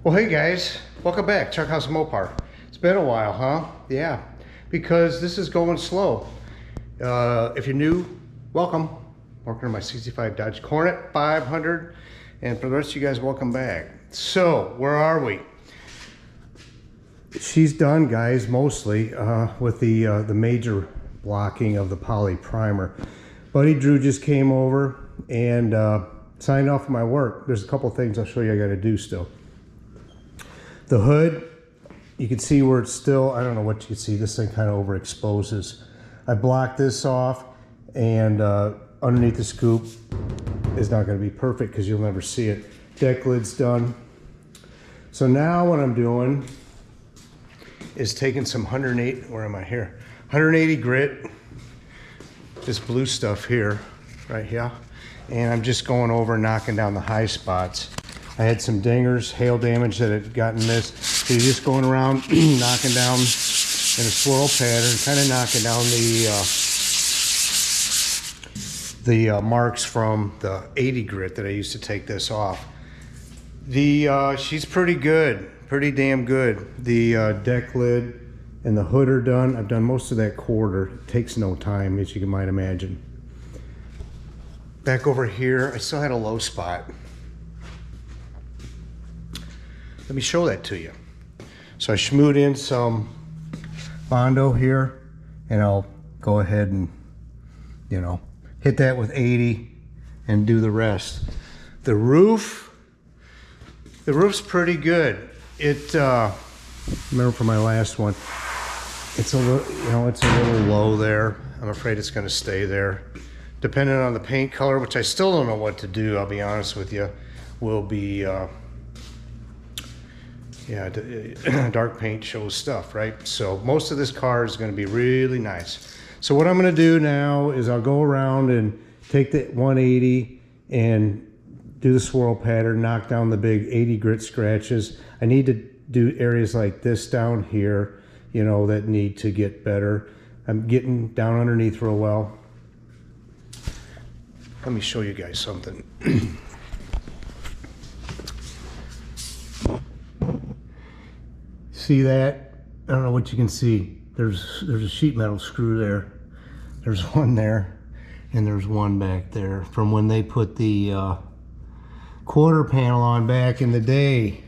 Well, hey guys, welcome back. Chuck House Mopar. It's been a while, huh? Yeah, because this is going slow. If you're new, welcome. Working on my 65 Dodge Coronet 500, and for the rest of you guys, welcome back. So, where are we? She's done, guys, mostly with the major blocking of the poly primer. Buddy Drew just came over and signed off my work. There's a couple things I'll show you I got to do still. The hood, you can see where it's still, I don't know what you can see, this thing kind of overexposes. I blocked this off, and underneath the scoop is not going to be perfect because you'll never see it. Deck lid's done. So now what I'm doing is taking some 108, where am I here? 180 grit, this blue stuff here, right here, and I'm just going over and knocking down the high spots. I had some dingers, hail damage that had gotten missed. So you're just going around knocking down in a swirl pattern, kind of knocking down the marks from the 80 grit that I used to take this off. She's pretty good, pretty damn good. The deck lid and the hood are done. I've done most of that quarter. It takes no time, as you might imagine. Back over here, I still had a low spot. Let me show that to you. So I schmoed in some Bondo here, and I'll go ahead and, you know, hit that with 80 and do the rest. The roof's pretty good. It, remember from my last one, it's a little, you know, it's a little low there. I'm afraid it's gonna stay there. Depending on the paint color, which I still don't know what to do, I'll be honest with you, will be, yeah, dark paint shows stuff, right? So most of this car is going to be really nice. So what I'm going to do now is I'll go around and take the 180 and do the swirl pattern, knock down the big 80 grit scratches. I need to do areas like this down here, you know, that need to get better. I'm getting down underneath real well. Let me show you guys something. See that? I don't know what you can see. There's a sheet metal screw there. There's one there, and there's one back there from when they put the quarter panel on back in the day.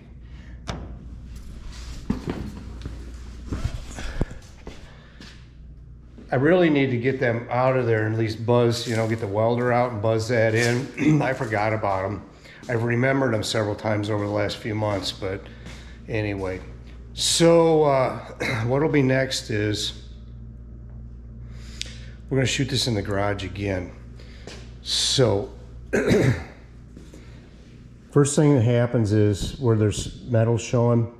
I really need to get them out of there and at least buzz, you know, get the welder out and buzz that in. I forgot about them. I've remembered them several times over the last few months, but anyway. So what'll be next is we're gonna shoot this in the garage again. So first thing that happens is where there's metal showing,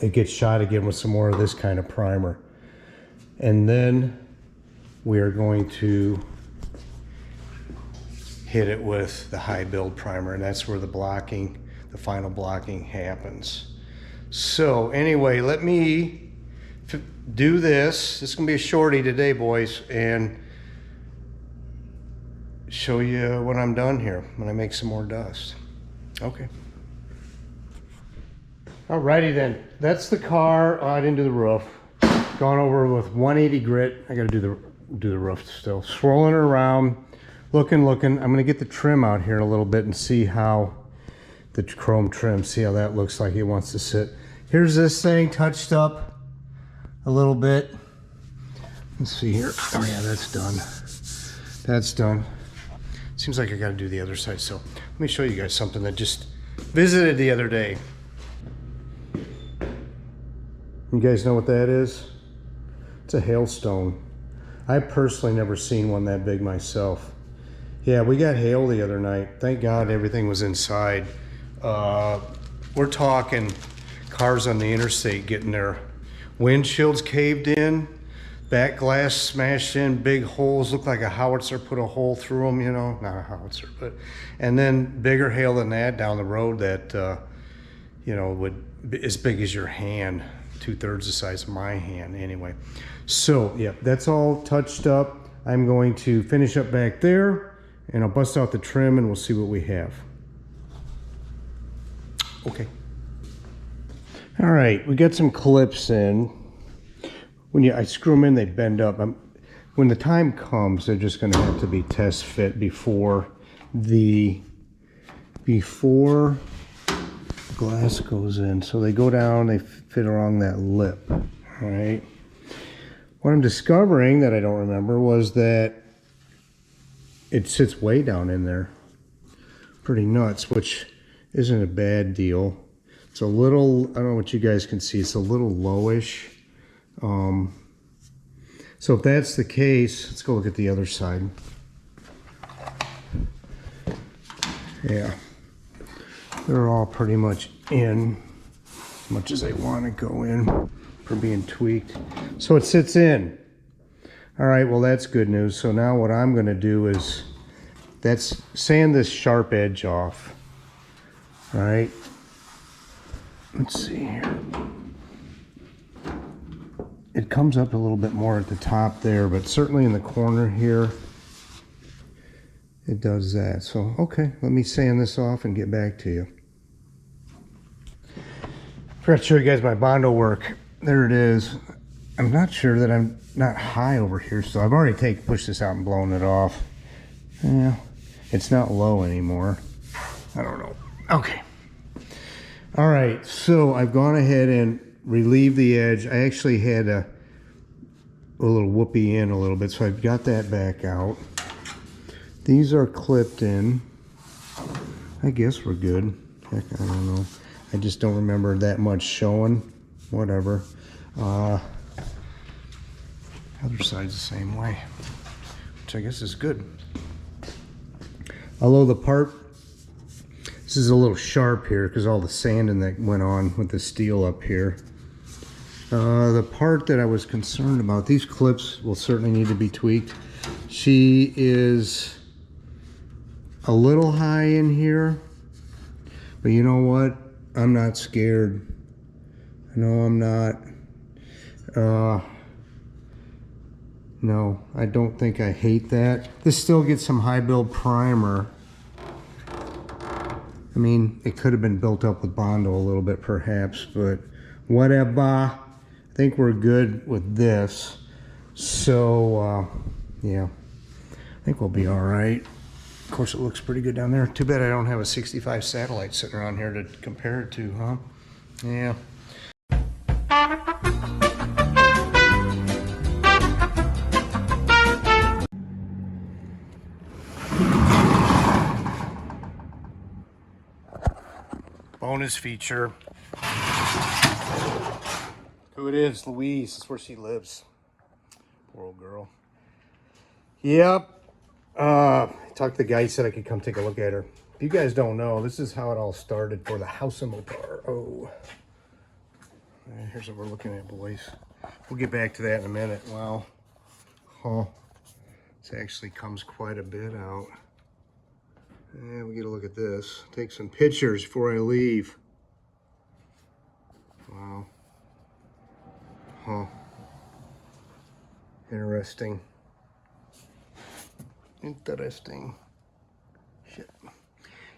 it gets shot again with some more of this kind of primer. And then we are going to hit it with the high build primer, and that's where the blocking, the final blocking happens. So anyway, let me do this. This is gonna be a shorty today, boys, and show you when I'm done here, when I make some more dust. Okay. Alrighty then, that's the car. Oh, I didn't do the roof. Gone over with 180 grit. I gotta do the roof still. Swirling it around, looking. I'm gonna get the trim out here in a little bit and see how the chrome trim, see how that looks like it wants to sit. Here's this thing touched up a little bit. Let's see here. Oh yeah, that's done. That's done. Seems like I gotta do the other side. So let me show you guys something that just visited the other day. You guys know what that is? It's a hailstone. I've personally never seen one that big myself. Yeah, we got hail the other night. Thank God everything was inside. We're talking cars on the interstate getting their windshields caved in, back glass smashed in, big holes, look like a howitzer put a hole through them, you know, not a howitzer, but, and then bigger hail than that down the road that, you know, would be as big as your hand, 2/3 the size of my hand anyway. So yeah, that's all touched up. I'm going to finish up back there and I'll bust out the trim and we'll see what we have. Okay. All right, we got some clips in. When I screw them in, they bend up. When the time comes, they're just going to have to be test fit before glass goes in. So they go down, they fit along that lip. All right. What I'm discovering that I don't remember was that it sits way down in there. Pretty nuts, which isn't a bad deal. It's a little, I don't know what you guys can see, it's a little lowish. So if that's the case, let's go look at the other side. Yeah, they're all pretty much in, as much as they want to go in for being tweaked. So it sits in. All right, well that's good news. So now what I'm going to do is sand this sharp edge off. All right, let's see here. It comes up a little bit more at the top there, but certainly in the corner here, it does that. So, okay, let me sand this off and get back to you. Forgot to show you guys my Bondo work. There it is. I'm not sure that I'm not high over here, so I've already pushed this out and blown it off. Yeah, it's not low anymore. I don't know. Okay. All right, so I've gone ahead and relieved the edge. I actually had a little whoopee in a little bit, so I've got that back out. These are clipped in. I guess we're good. Heck, I don't know. I just don't remember that much showing. Whatever. Other side's the same way, which I guess is good. Although the part, this is a little sharp here because all the sanding that went on with the steel up here. The part that I was concerned about, these clips will certainly need to be tweaked. She is a little high in here, but you know what? I'm not scared. No, I'm not. No, I don't think I hate that. This still gets some high build primer. I mean, it could have been built up with Bondo a little bit perhaps, but whatever. I think we're good with this. So, yeah, I think we'll be all right. Of course, it looks pretty good down there. Too bad I don't have a 65 satellite sitting around here to compare it to, huh? Yeah. Bonus feature. Who it is, Louise. That's where she lives. Poor old girl. Yep. Talked to the guy, he said I could come take a look at her. If you guys don't know, this is how it all started for the house in Mopar. Oh. Here's what we're looking at, boys. We'll get back to that in a minute. Wow. Oh. This actually comes quite a bit out. And we get a look at this. Take some pictures before I leave. Wow. Huh. Interesting. Interesting. Shit.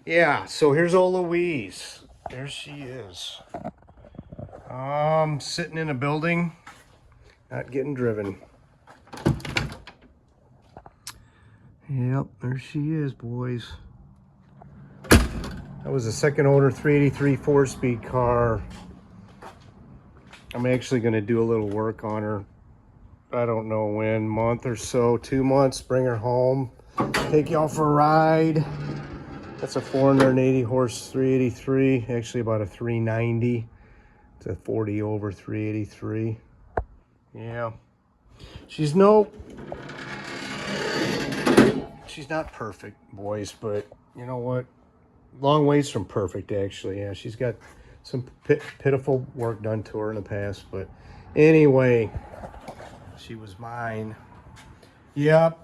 Yeah, so here's old Louise. There she is. Sitting in a building, not getting driven. Yep, there she is, boys. That was a second owner 383 4-speed car. I'm actually going to do a little work on her. I don't know when, month or so, 2 months, bring her home, take y'all for a ride. That's a 480 horse 383, actually about a 390. It's a 40 over 383. Yeah. She's not perfect, boys, but you know what? Long ways from perfect, actually. Yeah, she's got some pitiful work done to her in the past, but anyway, she was mine. Yep.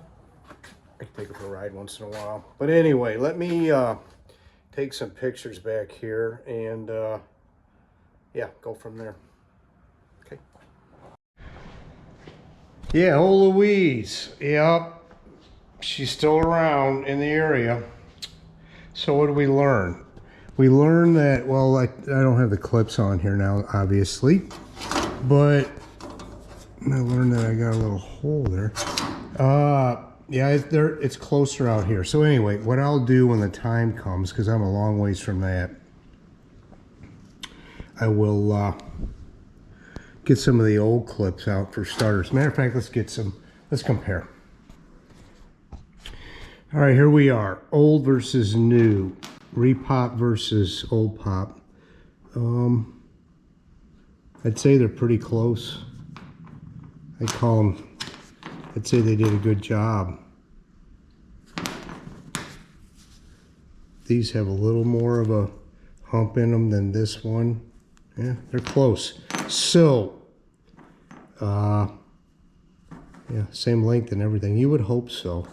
I can take her for a ride once in a while. But anyway, let me take some pictures back here and yeah, go from there. Okay. Yeah, old Louise. Yep. She's still around in the area. So what do we learn? we learned that, well, I don't have the clips on here now, obviously, but I learned that I got a little hole there. Yeah, it's closer out here. So anyway, what I'll do when the time comes, because I'm a long ways from that, I will get some of the old clips out for starters. Matter of fact, let's compare. All right, here we are. Old versus new. Repop versus old pop. I'd say they're pretty close. I'd say they did a good job. These have a little more of a hump in them than this one. Yeah, they're close. So, yeah, same length and everything. You would hope so.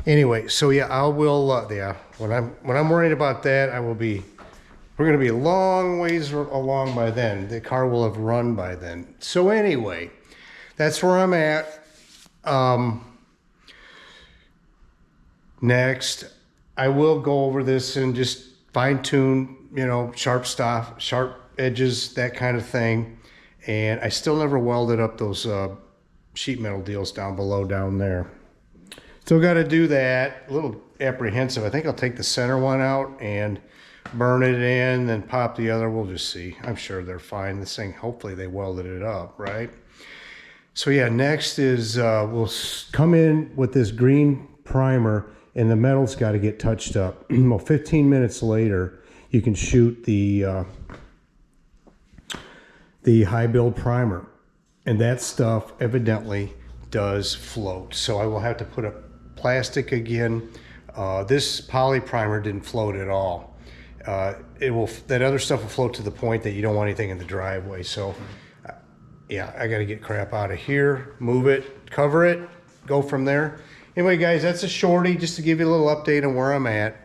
Anyway, so yeah, I will. Yeah, when I'm worried about that, we're going to be a long ways along by then. The car will have run by then. So anyway, that's where I'm at. Next, I will go over this and just fine tune, you know, sharp stuff, sharp edges, that kind of thing. And I still never welded up those sheet metal deals down below down there. Still got to do that. A little apprehensive. I think I'll take the center one out and burn it in, then pop the other. We'll just see. I'm sure they're fine. This thing, hopefully they welded it up, right? So yeah, next is we'll come in with this green primer, and the metal's got to get touched up. Well, 15 minutes later, you can shoot the high build primer, and that stuff evidently does float. So I will have to put a plastic again. This poly primer didn't float at all. That other stuff will float to the point that you don't want anything in the driveway. So yeah, I got to get crap out of here, move it, cover it, go from there. Anyway, guys, that's a shorty just to give you a little update on where I'm at.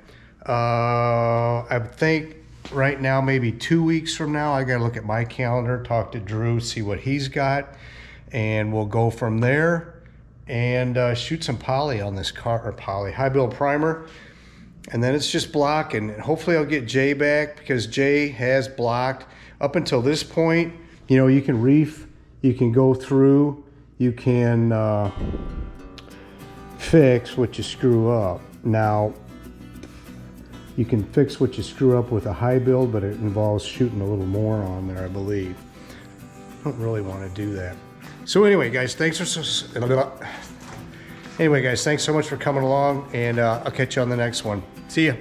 I think right now, maybe 2 weeks from now, I got to look at my calendar, talk to Drew, see what he's got, and we'll go from there and shoot some poly on this car, or poly, high build primer. And then it's just blocking. And hopefully I'll get Jay back, because Jay has blocked. Up until this point, you know, you can reef, you can go through, you can fix what you screw up. Now, you can fix what you screw up with a high build, but it involves shooting a little more on there, I believe. I don't really want to do that. So anyway, guys, thanks so much for coming along, and I'll catch you on the next one. See ya.